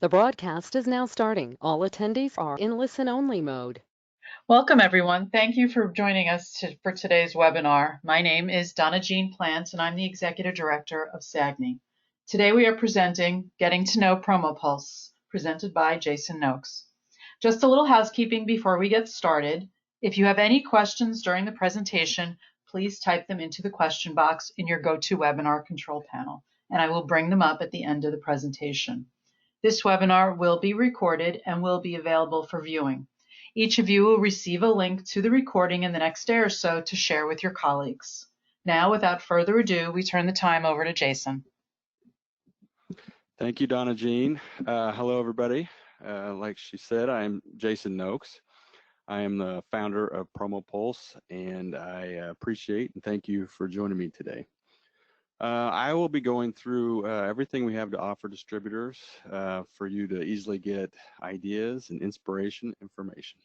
The broadcast is now starting. All attendees are in listen-only mode. Welcome, everyone. Thank you for joining us for today's webinar. My name is Donna Jean Plant, and I'm the Executive Director of SAAGNY. Today we are presenting Getting to Know PromoPulse, presented by Jason Noakes. Just a little housekeeping before we get started. If you have any questions during the presentation, please type them into the question box in your GoToWebinar control panel, and I will bring them up at the end of the presentation. This webinar will be recorded and will be available for viewing. Each of you will receive a link to the recording in the next day or so to share with your colleagues. Now, without further ado, we turn the time over to Jason. Thank you, Donna Jean. Hello, everybody. Like she said, I'm Jason Noakes. I am the founder of PromoPulse, and I appreciate and thank you for joining me today. I will be going through everything we have to offer distributors for you to easily get ideas and inspiration information.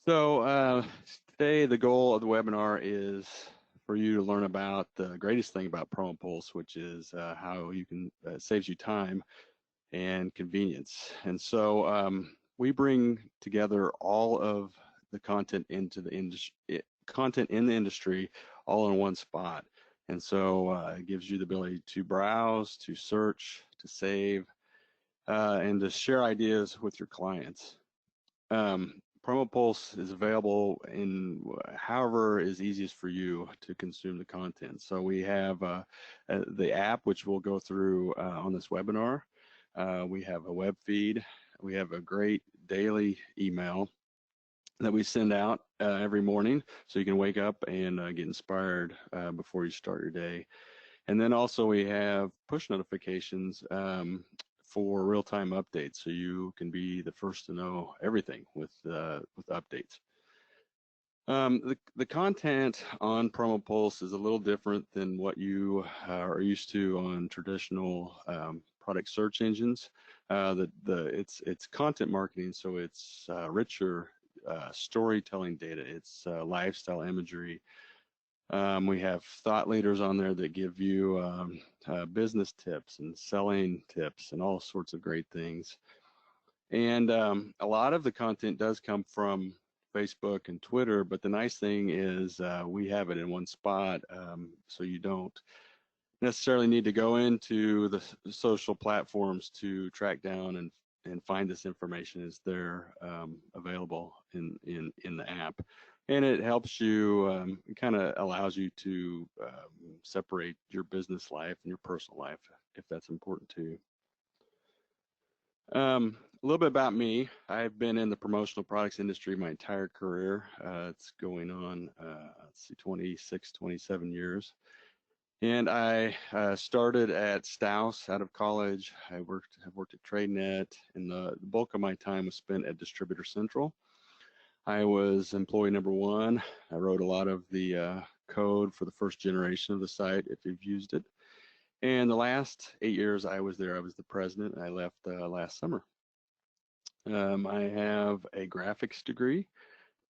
So today the goal of the webinar is for you to learn about the greatest thing about PromoPulse, which is how you can saves you time and convenience. And so we bring together all of the content into the industry all in one spot. And so it gives you the ability to browse, to search, to save, and to share ideas with your clients. PromoPulse is available in however is easiest for you to consume the content. So we have the app, which we'll go through on this webinar. We have a web feed. We have a great daily email that we send out every morning, so you can wake up and get inspired before you start your day. And then also we have push notifications for real-time updates, so you can be the first to know everything with updates. The content on PromoPulse is a little different than what you are used to on traditional product search engines. It's content marketing, so it's richer storytelling data. It's lifestyle imagery. We have thought leaders on there that give you business tips and selling tips and all sorts of great things. And a lot of the content does come from Facebook and Twitter, but the nice thing is we have it in one spot, so you don't necessarily need to go into the social platforms to track down and find this information. As they're available in the app. And it helps you, it kind of allows you to separate your business life and your personal life if that's important to you. A little bit about me. I've been in the promotional products industry my entire career. It's going on, let's see, 26, 27 years. And I started at Stouse out of college. I've worked at TradeNet, and the bulk of my time was spent at Distributor Central. I was employee number one. I wrote a lot of the code for the first generation of the site, if you've used it. And the last 8 years I was there, I was the president, and I left last summer. I have a graphics degree,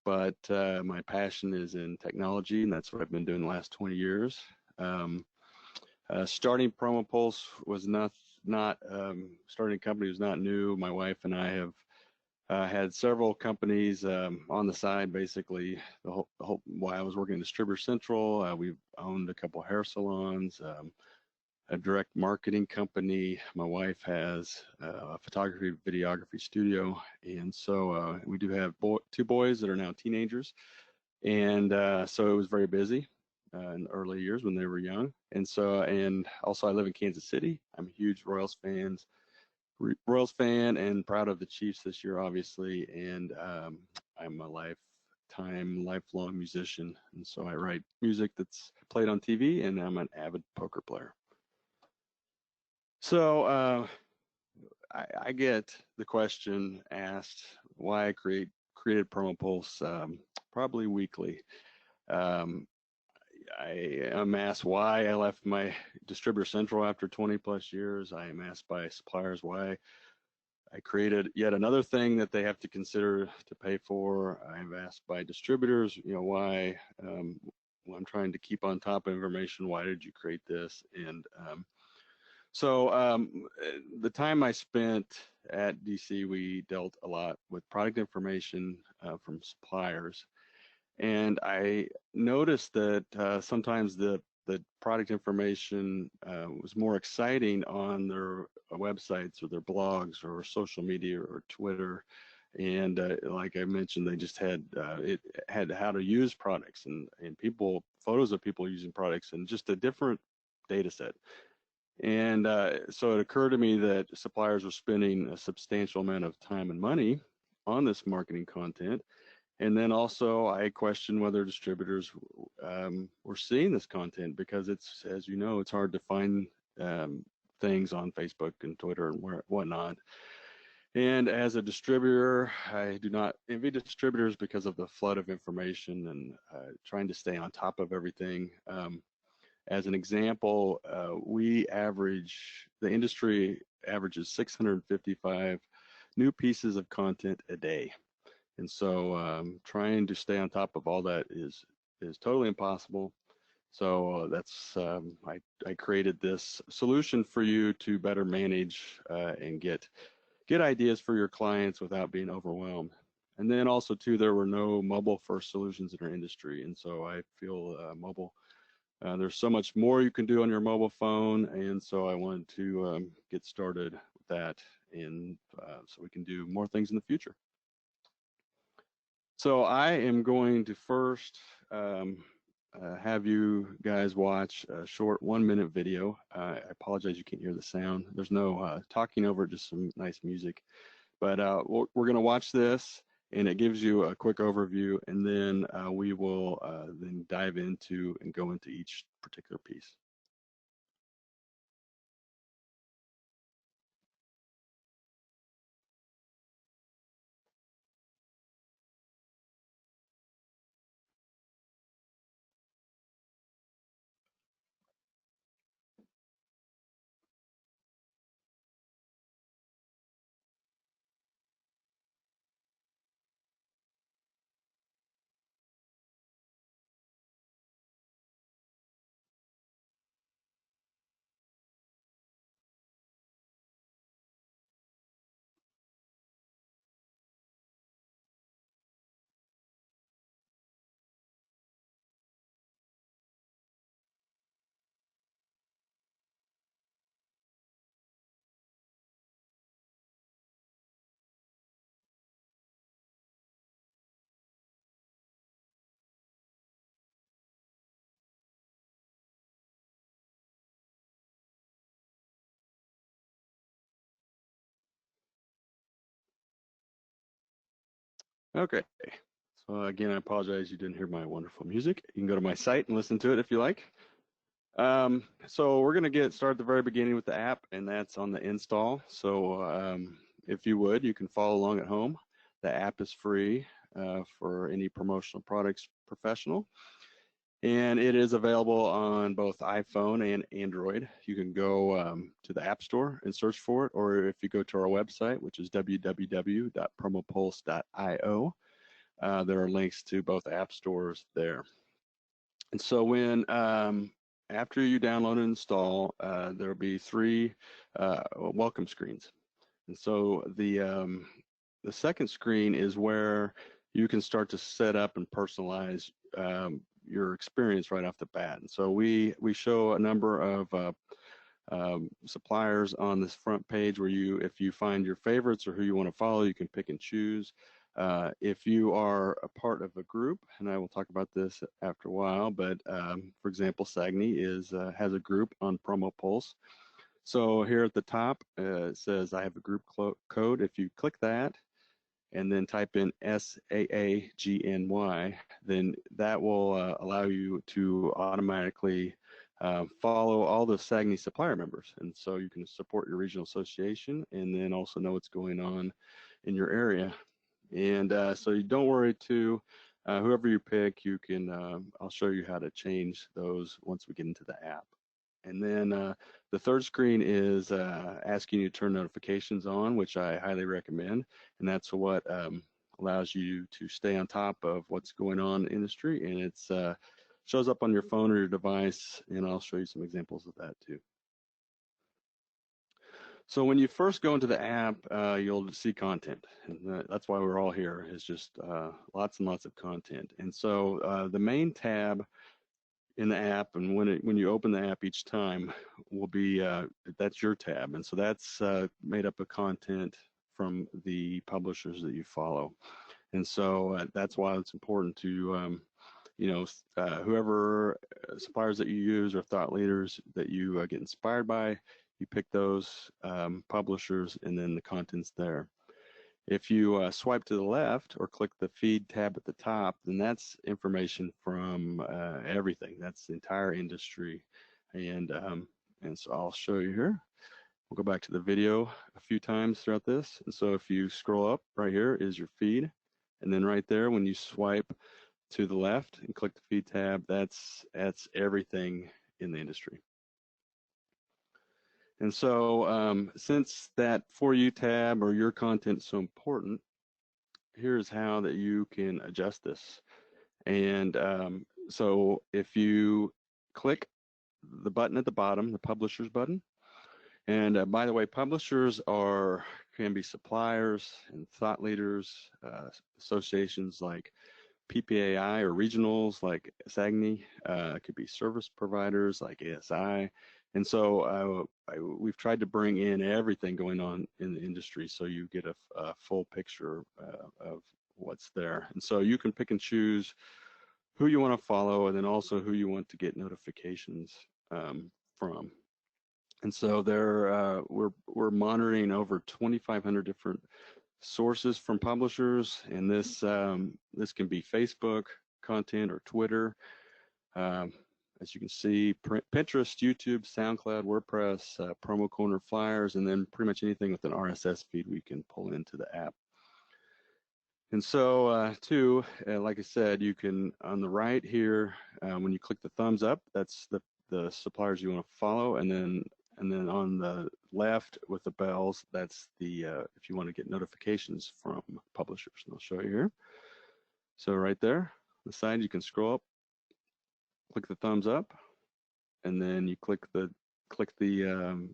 but my passion is in technology, and that's what I've been doing the last 20 years. Starting PromoPulse was not starting a company was not new. My wife and I have had several companies on the side, basically the whole while I was working at Distributor Central. We've owned a couple hair salons, a direct marketing company. My wife has a photography, videography studio, and so we do have two boys that are now teenagers, and so it was very busy in the early years when they were young. And so, and also I live in Kansas City. I'm a huge Royals fan and proud of the Chiefs this year, obviously. And I'm a lifelong musician, and so I write music that's played on TV, and I'm an avid poker player. So I get the question asked why I created PromoPulse probably weekly. I am asked why I left my Distributor Central after 20 plus years. I am asked by suppliers why I created yet another thing that they have to consider to pay for. I'm asked by distributors, why when I'm trying to keep on top of information, why did you create this? And So the time I spent at DC, we dealt a lot with product information from suppliers, and I noticed that sometimes the product information was more exciting on their websites or their blogs or social media or Twitter. And like I mentioned, they just had it had how to use products and people photos of people using products and just a different data set. And so it occurred to me that suppliers were spending a substantial amount of time and money on this marketing content. And then also I questioned whether distributors were seeing this content, because it's, as you know, it's hard to find things on Facebook and Twitter and whatnot. And as a distributor, I do not envy distributors because of the flood of information and trying to stay on top of everything. As an example, the industry averages 655 new pieces of content a day. And so trying to stay on top of all that is totally impossible. So I created this solution for you to better manage and get ideas for your clients without being overwhelmed. And then also too, there were no mobile first solutions in our industry. And so I feel mobile, there's so much more you can do on your mobile phone. And so I wanted to get started with that, and so we can do more things in the future. So I am going to first have you guys watch a short 1-minute video. I apologize you can't hear the sound. There's no talking over it, just some nice music. But we're going to watch this, and it gives you a quick overview, and then we will then dive into and go into each particular piece. Okay. So again, I apologize you didn't hear my wonderful music. You can go to my site and listen to it if you like. So we're going to get started at the very beginning with the app, and that's on the install. So if you would, you can follow along at home. The app is free for any promotional products professional, and it is available on both iPhone and Android. You can go to the App Store and search for it, or if you go to our website, which is www.promopulse.io, there are links to both app stores there. And so when after you download and install, there will be 3 welcome screens. And so the second screen is where you can start to set up and personalize your experience right off the bat. And so we show a number of suppliers on this front page where if you find your favorites or who you want to follow, you can pick and choose. If you are a part of a group, and I will talk about this after a while, but for example, SAAGNY has a group on PromoPulse. So here at the top, it says I have a group code. If you click that and then type in SAAGNY, then that will allow you to automatically follow all the SAAGNY supplier members. And so you can support your regional association and then also know what's going on in your area. And so you don't worry too, whoever you pick, you can, I'll show you how to change those once we get into the app. And then the third screen is asking you to turn notifications on, which I highly recommend. And that's what allows you to stay on top of what's going on in the industry. And it's shows up on your phone or your device. And I'll show you some examples of that too. So when you first go into the app, you'll see content, and that's why we're all here, is just lots and lots of content. And so the main tab in the app, and when you open the app each time, will be that's your tab, and so that's made up of content from the publishers that you follow. And so that's why it's important to whoever suppliers that you use or thought leaders that you get inspired by, you pick those publishers, and then the content's there. If you swipe to the left or click the feed tab at the top, then that's information from everything. That's the entire industry, and so I'll show you here. We'll go back to the video a few times throughout this. And so if you scroll up, right here is your feed, and then right there, when you swipe to the left and click the feed tab, that's everything in the industry. And so since that For You tab or your content is so important, here's how that you can adjust this. And so if you click the button at the bottom, the publishers button, and by the way, publishers can be suppliers and thought leaders, associations like PPAI or regionals like SAAGNY, it could be service providers like ASI. And so we've tried to bring in everything going on in the industry so you get a full picture of what's there. And so you can pick and choose who you want to follow, and then also who you want to get notifications from. And so we're monitoring over 2,500 different sources from publishers, and this can be Facebook content or Twitter. As you can see, Pinterest, YouTube, SoundCloud, WordPress, Promo Corner flyers, and then pretty much anything with an RSS feed we can pull into the app. And so too, like I said, you can, on the right here, when you click the thumbs up, that's the suppliers you want to follow, and then on the left with the bells, that's the if you want to get notifications from publishers. And I'll show you here. So right there, on the side, you can scroll up, click the thumbs up, and then you click the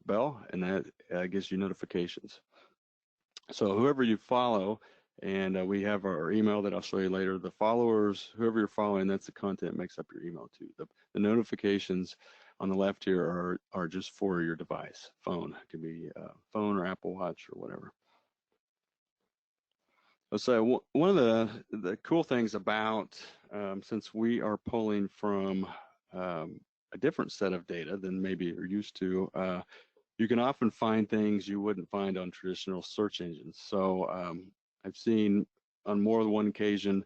bell, and that gives you notifications. So whoever you follow, and we have our email that I'll show you later. The followers, whoever you're following, that's the content that makes up your email too. The notifications on the left here are just for your device, phone. It could be phone or Apple Watch or whatever. So one of the cool things about, since we are pulling from a different set of data than maybe you're used to, you can often find things you wouldn't find on traditional search engines. So I've seen on more than one occasion,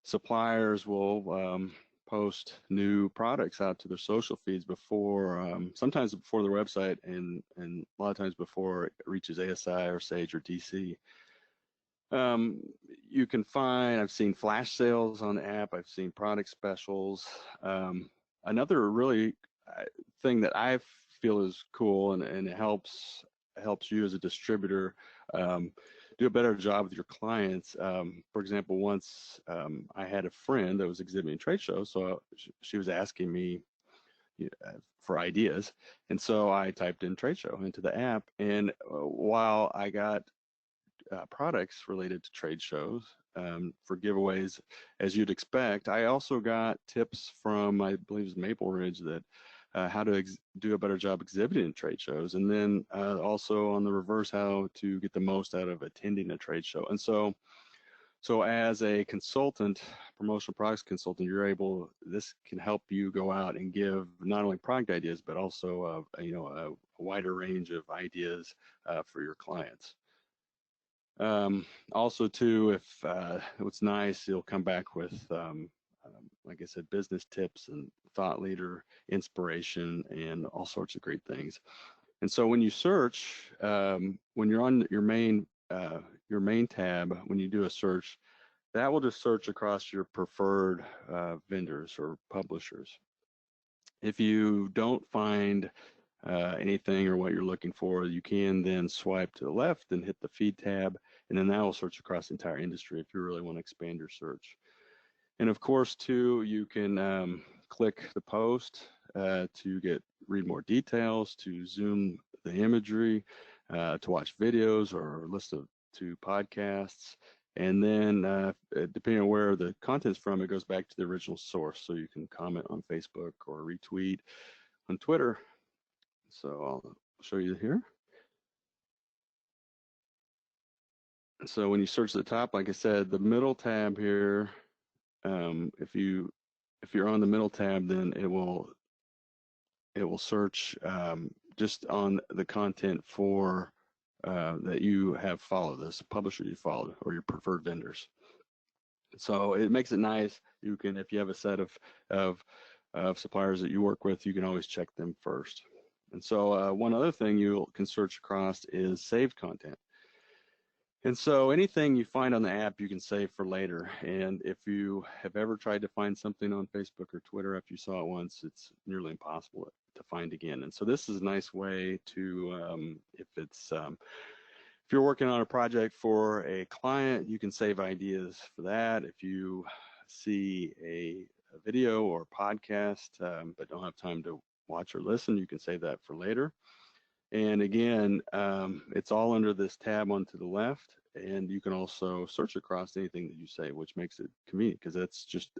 suppliers will post new products out to their social feeds before, sometimes before their website, and a lot of times before it reaches ASI or Sage or DC. You can find, I've seen flash sales on the app, I've seen product specials. Another really thing that I feel is cool, and it helps you as a distributor do a better job with your clients. For example, once I had a friend that was exhibiting trade shows, so she was asking me for ideas, and so I typed in trade show into the app, and while I got products related to trade shows for giveaways, as you'd expect, I also got tips from, I believe it was Maple Ridge, that how to do a better job exhibiting in trade shows, and then also on the reverse, how to get the most out of attending a trade show. And so as a consultant, promotional products consultant, this can help you go out and give not only product ideas, but also a wider range of ideas for your clients. Also too, if what's nice, you'll come back with, like I said, business tips and thought leader inspiration and all sorts of great things. And so when you search, when you're on your main tab, when you do a search, that will just search across your preferred vendors or publishers. If you don't find anything or what you're looking for, you can then swipe to the left and hit the feed tab, and then that will search across the entire industry if you really want to expand your search. And of course, too, you can click the post to read more details, to zoom the imagery, to watch videos or listen to podcasts. And then depending on where the content's from, it goes back to the original source. So you can comment on Facebook or retweet on Twitter. So I'll show you here. So when you search the top, like I said, the middle tab here, if you're on the middle tab, then it will search just on the content for that you have followed, this publisher you followed, or your preferred vendors. So it makes it nice. You can, if you have a set of suppliers that you work with, you can always check them first. And so one other thing you can search across is saved content. And so anything you find on the app, you can save for later. And if you have ever tried to find something on Facebook or Twitter after you saw it once, it's nearly impossible to find again. And so this is a nice way to, if you're working on a project for a client, you can save ideas for that. If you see a video or podcast but don't have time to watch or listen, you can save that for later. And again, it's all under this tab on to the left, and you can also search across anything that you say, which makes it convenient because that's just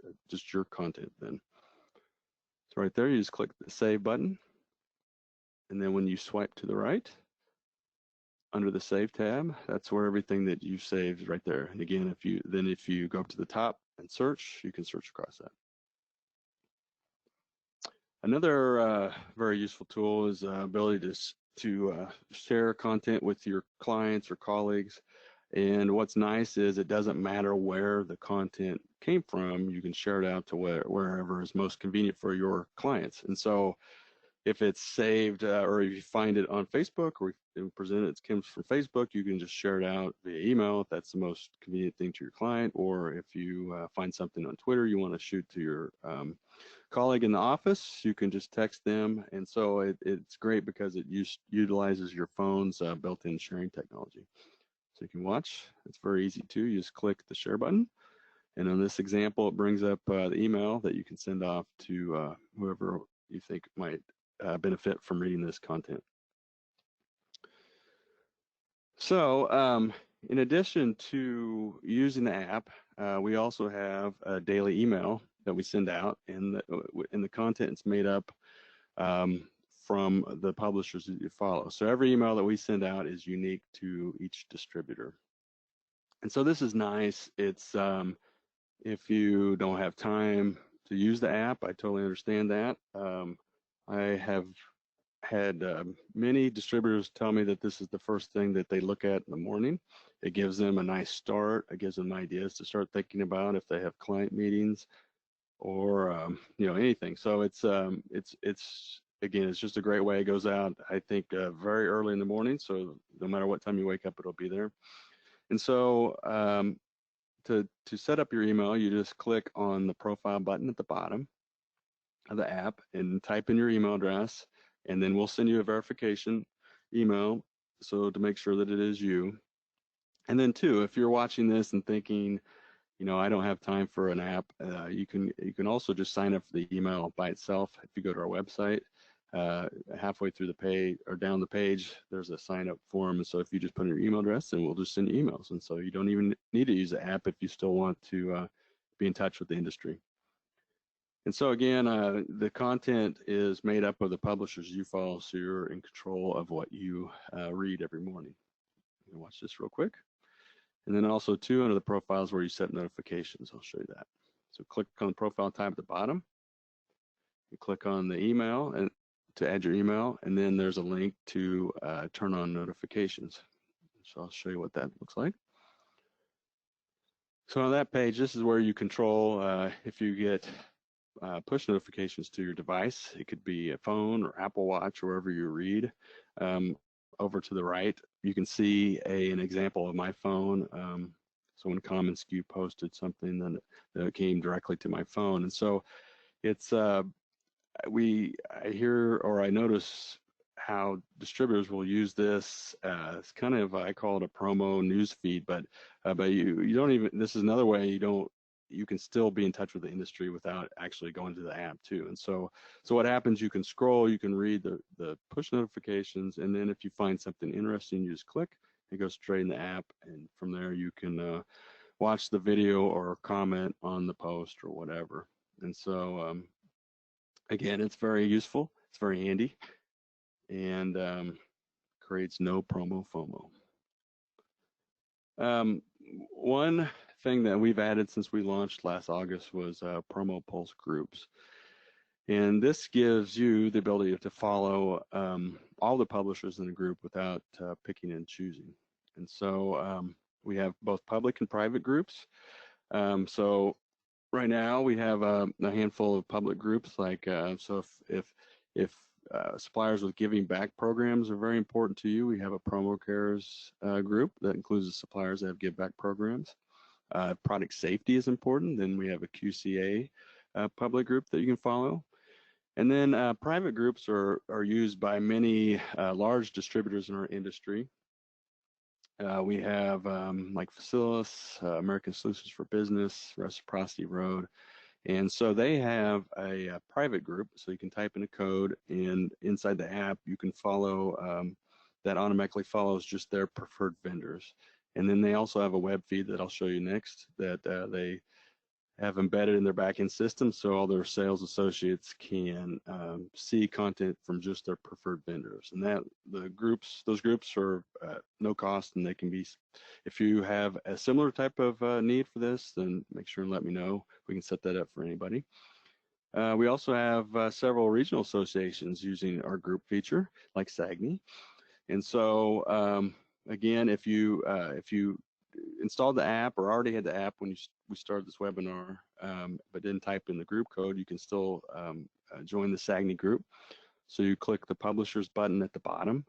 your content then. So right there, you just click the Save button, and then when you swipe to the right, under the Save tab, that's where everything that you've saved is right there. And again, if you go up to the top and search, you can search across that. Another very useful tool is ability to share content with your clients or colleagues. And what's nice is it doesn't matter where the content came from. You can share it out to wherever is most convenient for your clients. And so if it's saved or if you find it on Facebook or present it comes from Facebook, you can just share it out via email if that's the most convenient thing to your client. Or if you find something on Twitter you want to shoot to your colleague in the office, you can just text them. And so it's great because it utilizes your phone's built-in sharing technology. So you can watch. It's very easy too. You just click the share button. And on this example, it brings up the email that you can send off to whoever you think might benefit from reading this content. So in addition to using the app, we also have a daily email that we send out, and the content is made up from the publishers that you follow. So every email that we send out is unique to each distributor. And so this is nice. It's if you don't have time to use the app, I totally understand that. I have had many distributors tell me that this is the first thing that they look at in the morning. It gives them a nice start. It gives them ideas to start thinking about if they have client meetings or anything. So it's again, it's just a great way. It goes out, I think, very early in the morning. So no matter what time you wake up, it'll be there. And so to set up your email, you just click on the profile button at the bottom of the app and type in your email address, and then we'll send you a verification email so to make sure that it is you. And then two, if you're watching this and thinking, I don't have time for an app, you can also just sign up for the email by itself. If you go to our website, halfway through the page or down the page, there's a sign up form. And so if you just put in your email address, then we'll just send you emails. And so you don't even need to use the app if you still want to be in touch with the industry. And so again, the content is made up of the publishers you follow, so you're in control of what you read every morning. Watch this real quick. And then also too, under the profiles where you set notifications, I'll show you that. So click on the profile tab at the bottom. You click on the email and to add your email, and then there's a link to turn on notifications. So I'll show you what that looks like. So on that page, this is where you control if you get push notifications to your device. It could be a phone or Apple Watch or wherever you read. Over to the right, you can see an example of my phone. So when Common SKU posted something, then it came directly to my phone. And so it's I hear or I notice how distributors will use this as kind of, I call it a promo news feed, but you don't even, this is another way you don't you can still be in touch with the industry without actually going to the app too. And so what happens, you can scroll, you can read the push notifications, and then if you find something interesting, you just click, it goes straight in the app, and from there you can watch the video or comment on the post or whatever. And so again, it's very useful, it's very handy, and creates no promo FOMO. One thing that we've added since we launched last August was PromoPulse Groups. And this gives you the ability to follow all the publishers in the group without picking and choosing. And so we have both public and private groups. So right now we have a handful of public groups, like so if suppliers with giving back programs are very important to you, we have a Promo Cares group that includes the suppliers that have give back programs. Product safety is important, then we have a QCA public group that you can follow. And then private groups are used by many large distributors in our industry. We have like Facilis, American Solutions for Business, Reciprocity Road, and so they have a private group, so you can type in a code, and inside the app you can follow, that automatically follows just their preferred vendors. And then they also have a web feed that I'll show you next that they have embedded in their backend system, so all their sales associates can see content from just their preferred vendors. And that those groups are no cost, and they can be, if you have a similar type of need for this, then make sure and let me know. We can set that up for anybody. We also have several regional associations using our group feature, like SAAGNY. And so again, if you installed the app or already had the app when we started this webinar, but didn't type in the group code, you can still join the SAAGNY group. So you click the publishers button at the bottom,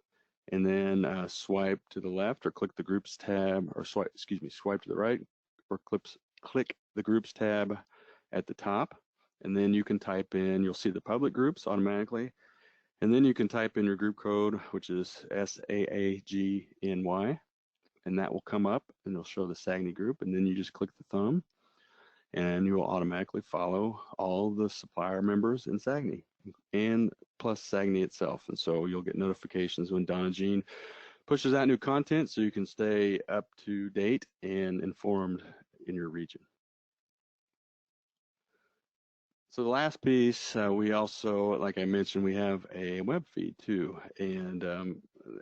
and then swipe to the left, or click the groups tab, or swipe to the right, or click the groups tab at the top, and then you can type in, you'll see the public groups automatically, and then you can type in your group code, which is SAAGNY, and that will come up and it'll show the SAAGNY group, and then you just click the thumb and you will automatically follow all the supplier members in SAAGNY, and plus SAAGNY itself. And so you'll get notifications when Donna Jean pushes out new content, so you can stay up to date and informed in your region. So the last piece, we also, like I mentioned, we have a web feed too, and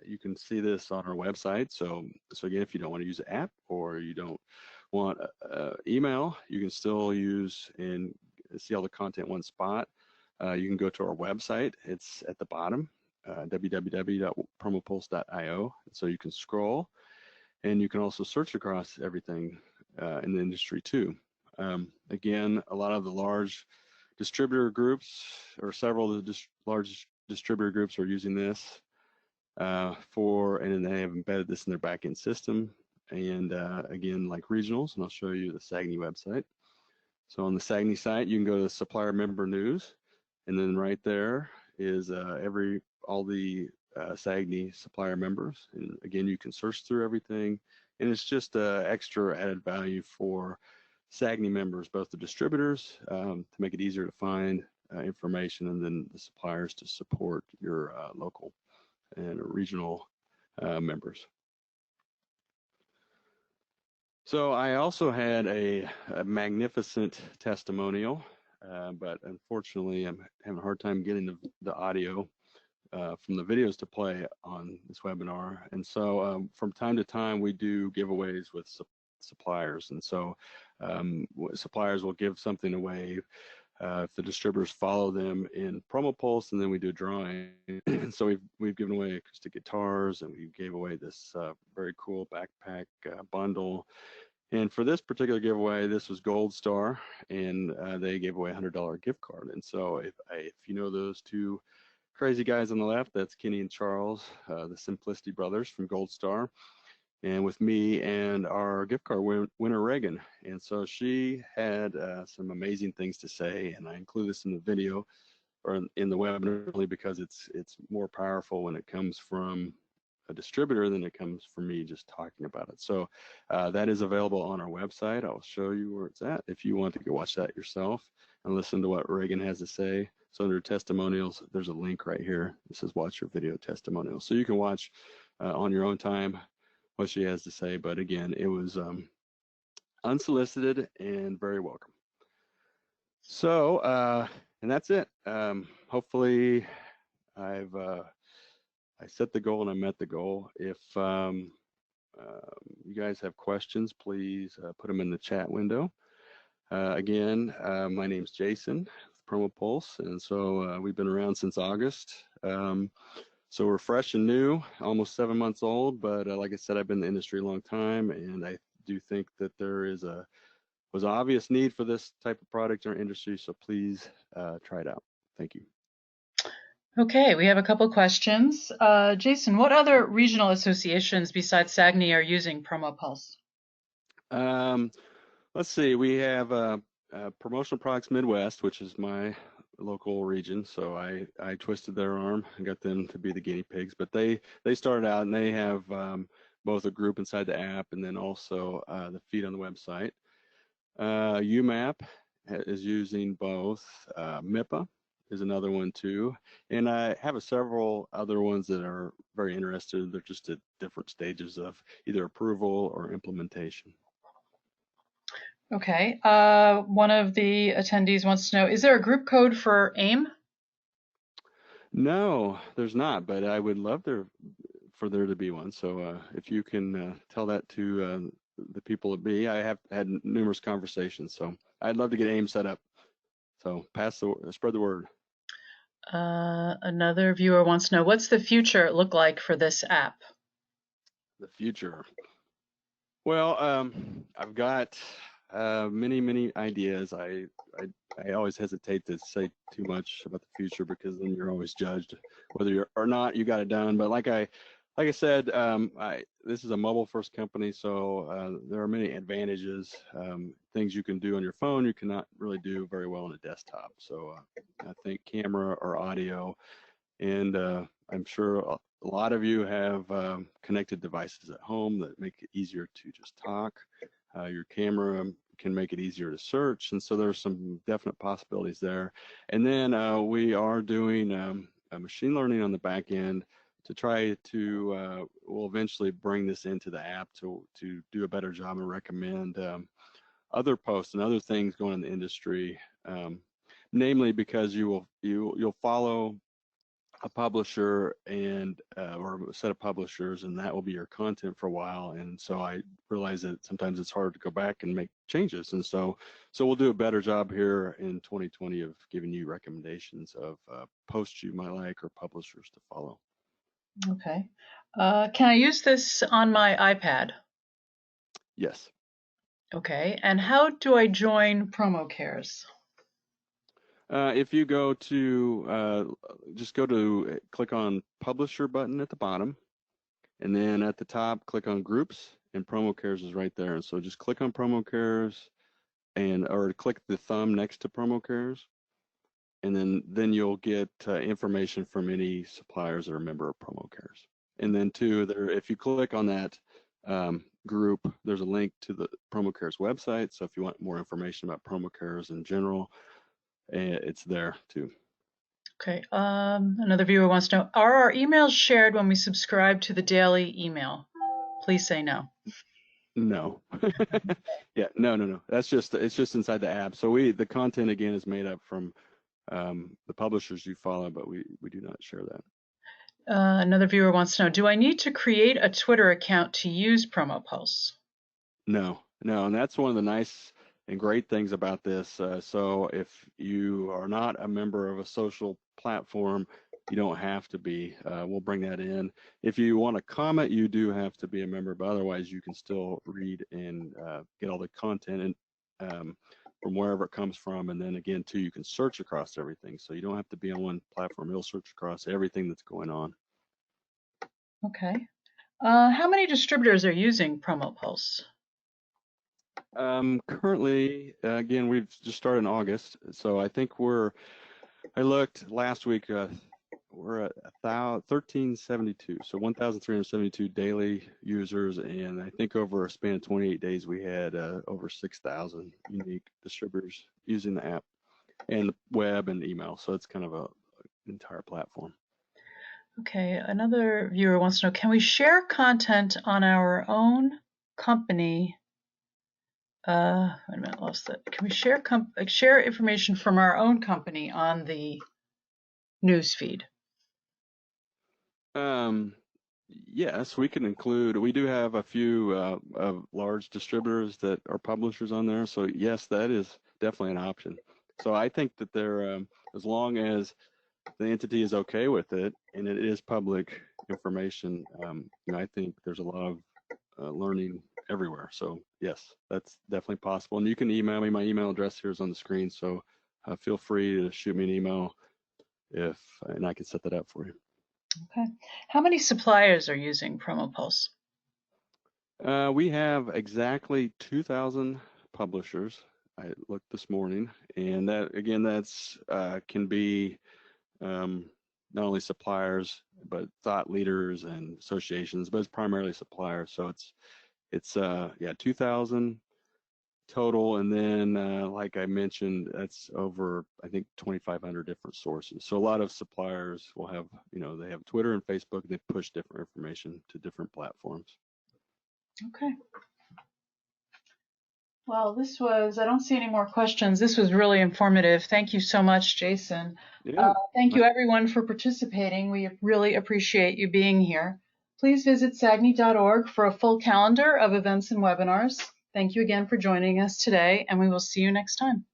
you can see this on our website. So again, if you don't want to use the app, or you don't want email, you can still use and see all the content in one spot. You can go to our website. It's at the bottom, www.promopulse.io. So you can scroll, and you can also search across everything in the industry too. Again, a lot of the large distributor groups, or several of the large distributor groups, are using this and then they have embedded this in their backend system. And again, like regionals, and I'll show you the SAAGNY website. So on the SAAGNY site, you can go to supplier member news, and then right there is all the SAAGNY supplier members. And again, you can search through everything, and it's just extra added value for SAAGNY members, both the distributors, to make it easier to find information, and then the suppliers to support your local and regional members. So I also had a magnificent testimonial, but unfortunately I'm having a hard time getting the audio from the videos to play on this webinar. And so from time to time we do giveaways with suppliers, and so suppliers will give something away if the distributors follow them in PromoPulse, and then we do a drawing. And so we've given away acoustic guitars, and we gave away this very cool backpack bundle. And for this particular giveaway, this was Gold Star, and they gave away a $100 gift card. And so if you know those two crazy guys on the left, that's Kenny and Charles, the Simplicity brothers from Gold Star, and with me and our gift card winner, Reagan. And so she had some amazing things to say, and I include this in the video or in the webinar only because it's more powerful when it comes from a distributor than it comes from me just talking about it. So that is available on our website. I'll show you where it's at if you want to go watch that yourself and listen to what Reagan has to say. So under testimonials, there's a link right here. It says watch your video testimonial. So you can watch on your own time what she has to say. But again, it was unsolicited and very welcome. So, and that's it. Hopefully I set the goal and I met the goal. If you guys have questions, please put them in the chat window. Again, my name's Jason with PromoPulse, and so we've been around since August. So we're fresh and new, almost 7 months old, but like I said, I've been in the industry a long time, and I do think that there was an obvious need for this type of product in our industry, so please try it out. Thank you. Okay, we have a couple questions. Jason, what other regional associations besides SAAGNY are using PromoPulse? Let's see, we have Promotional Products Midwest, which is my local region. So I twisted their arm and got them to be the guinea pigs, but they started out and they have both a group inside the app and then also the feed on the website. UMAP is using both. MIPA is another one too. And I have several other ones that are very interested. They're just at different stages of either approval or implementation. Okay, one of the attendees wants to know, is there a group code for AIM? No, there's not, but I would love for there to be one. So if you can tell that to the people at B, I have had numerous conversations, so I'd love to get AIM set up. So spread the word. Another viewer wants to know, what's the future look like for this app? The future. Well, I've got many ideas. I always hesitate to say too much about the future because then you're always judged whether you're or not you got it done. But like I said, this is a mobile first company, so there are many advantages. Things you can do on your phone you cannot really do very well on a desktop. So I think camera or audio, and I'm sure a lot of you have connected devices at home that make it easier to just talk. Your camera can make it easier to search, and so there's some definite possibilities there. And then we are doing machine learning on the back end to try to we'll eventually bring this into the app to do a better job and recommend other posts and other things going in the industry, namely because you'll follow a publisher and or a set of publishers, and that will be your content for a while. And so I realize that sometimes it's hard to go back and make changes, and so we'll do a better job here in 2020 of giving you recommendations of posts you might like or publishers to follow. Okay. Can I use this on my iPad? Yes. Okay. And how do I join PromoCares? If you go to just click on publisher button at the bottom, and then at the top click on groups, and PromoCares is right there. And so just click on PromoCares or click the thumb next to PromoCares, and then you'll get information from any suppliers that are a member of PromoCares. And then if you click on that group, there's a link to the PromoCares website. So if you want more information about PromoCares in general, it's there too. Okay. Another viewer wants to know, are our emails shared when we subscribe to the daily email? Please say no. No. Yeah, no. It's just inside the app. So the content again is made up from the publishers you follow, but we do not share that. Another viewer wants to know, do I need to create a Twitter account to use PromoPulse? No, and that's one of the nice and great things about this. So if you are not a member of a social platform, you don't have to be. We'll bring that in. If you want to comment, you do have to be a member, but otherwise you can still read and get all the content and from wherever it comes from. And then again, too, you can search across everything. So you don't have to be on one platform. It'll search across everything that's going on. Okay. How many distributors are using PromoPulse? Currently, again, we've just started in August. So I think I looked last week, we're at 1372, so 1,372 daily users, and I think over a span of 28 days we had over 6,000 unique distributors using the app and the web and email. So it's kind of an entire platform. Okay, another viewer wants to know, can we share content on our own company? Wait a minute, lost that. Can we share information from our own company on the news feed? Yes, we can include, we do have a few of large distributors that are publishers on there. So yes, that is definitely an option. So I think that they're, as long as the entity is okay with it and it is public information, I think there's a lot of learning everywhere. So yes, that's definitely possible. And you can email me. My email address here is on the screen. So feel free to shoot me an email and I can set that up for you. Okay. How many suppliers are using PromoPulse? We have exactly 2,000 publishers. I looked this morning, and that again, that's can be not only suppliers but thought leaders and associations, but it's primarily suppliers. So it's 2,000 total, and then like I mentioned, that's over I think 2,500 different sources. So a lot of suppliers will have, they have Twitter and Facebook, and they push different information to different platforms. Okay. Well, I don't see any more questions. This was really informative. Thank you so much, Jason. Yeah. Thank you everyone for participating. We really appreciate you being here. Please visit SAAGNY.org for a full calendar of events and webinars. Thank you again for joining us today, and we will see you next time.